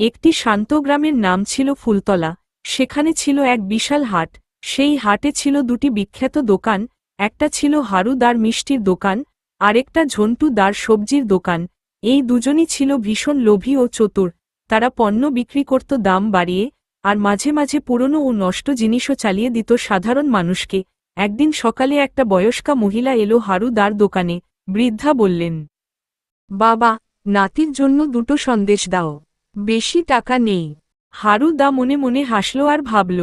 একটি শান্ত গ্রামের নাম ছিল ফুলতলা। সেখানে ছিল এক বিশাল হাট। সেই হাটে ছিল দুটি বিখ্যাত দোকান, একটা ছিল হারুদার মিষ্টির দোকান, আরেকটা ঝন্টুদার সবজির দোকান। এই দুজনই ছিল ভীষণ লোভী ও চতুর। তারা পণ্য বিক্রি করত দাম বাড়িয়ে, আর মাঝে মাঝে পুরনো ও নষ্ট জিনিসও চালিয়ে দিত সাধারণ মানুষকে। একদিন সকালে একটা বয়স্কা মহিলা এলো হারুদার দোকানে। বৃদ্ধা বললেন, বাবা, নাতির জন্য দুটো সন্দেশ দাও, বেশি টাকা নেই। হারুদা মনে মনে হাসল আর ভাবল,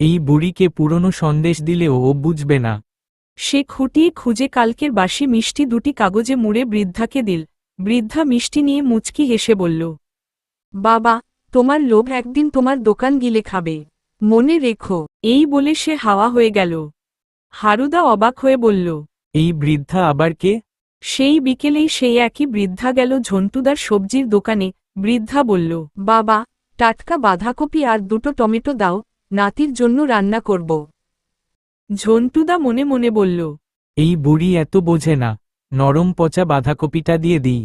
এই বুড়িকে পুরনো সন্দেশ দিলেও ও বুঝবে না। সে খুঁটিয়ে খুঁজে কালকের বাসি মিষ্টি দুটি কাগজে মুড়ে বৃদ্ধাকে দিল। বৃদ্ধা মিষ্টি নিয়ে মুচকি হেসে বলল, বাবা, তোমার লোভ একদিন তোমার দোকান গিলে খাবে, মনে রেখো। এই বলে সে হাওয়া হয়ে গেল। হারুদা অবাক হয়ে বলল, এই বৃদ্ধা আবার কে? সেই বিকেলেই সেই একই বৃদ্ধা গেল ঝন্টুদার সবজির দোকানে। বৃদ্ধা বলল, বাবা, টাটকা বাঁধাকপি আর দুটো টমেটো দাও, নাতির জন্য রান্না করব। ঝন্টুদা মনে মনে বলল, এই বুড়ি এত বোঝে না, নরম পচা বাঁধাকপিটা দিয়ে দিই।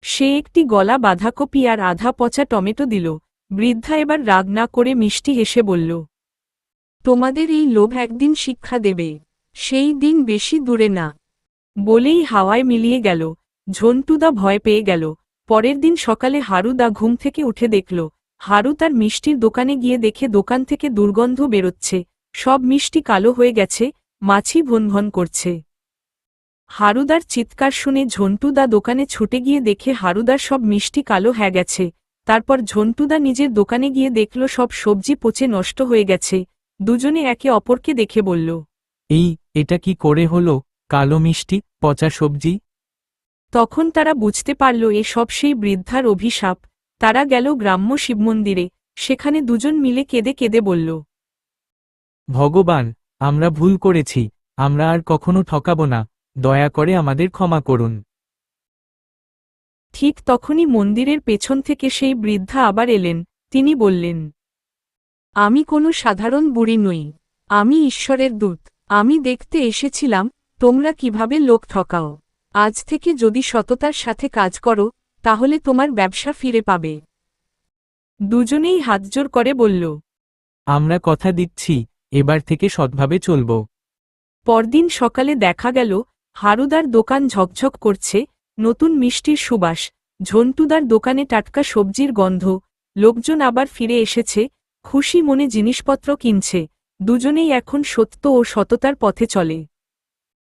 সে একটি গলা বাঁধাকপি আর আধা পচা টমেটো দিল। বৃদ্ধা এবার রাগ না করে মিষ্টি হেসে বলল, তোমাদের এই লোভ একদিন শিক্ষা দেবে, সেই দিন বেশি দূরে না। বলেই হাওয়ায় মিলিয়ে গেল। ঝন্টুদা ভয় পেয়ে গেল। পরের দিন সকালে হারুদা ঘুম থেকে উঠে দেখল, হারু তার মিষ্টির দোকানে গিয়ে দেখে দোকান থেকে দুর্গন্ধ বেরোচ্ছে। সব মিষ্টি কালো হয়ে গেছে, মাছি ভনভন করছে। হারুদার চিৎকার শুনে ঝন্টুদা দোকানে ছুটে গিয়ে দেখে হারুদার সব মিষ্টি কালো হয়ে গেছে। তারপর ঝন্টুদা নিজের দোকানে গিয়ে দেখল সব সবজি পচে নষ্ট হয়ে গেছে। দুজনে একে অপরকে দেখে বলল, এটা কি করে হলো? কালো মিষ্টি, পচা সবজি। তখন তারা বুঝতে পারল এ সব সেই বৃদ্ধার অভিশাপ। তারা গেল গ্রাম্য শিবমন্দিরে। সেখানে দুজন মিলে কেঁদে কেঁদে বলল, ভগবান, আমরা ভুল করেছি, আমরা আর কখনো ঠকাব না, দয়া করে আমাদের ক্ষমা করুন। ঠিক তখনই মন্দিরের পেছন থেকে সেই বৃদ্ধা আবার এলেন। তিনি বললেন, আমি কোনো সাধারণ বুড়ি নই, আমি ঈশ্বরের দূত। আমি দেখতে এসেছিলাম তোমরা কিভাবে লোক ঠকাও। আজ থেকে যদি সততার সাথে কাজ করো, তাহলে তোমার ব্যবসা ফিরে পাবে। দুজনেই হাতজোড় করে বলল, আমরা কথা দিচ্ছি, এবার থেকে সৎভাবে চলব। পরদিন সকালে দেখা গেল হারুদার দোকান ঝকঝক করছে, নতুন মিষ্টির সুবাস, ঝন্টুদার দোকানে টাটকা সবজির গন্ধ। লোকজন আবার ফিরে এসেছে, খুশি মনে জিনিসপত্র কিনছে। দুজনেই এখন সত্য ও সততার পথে চলে।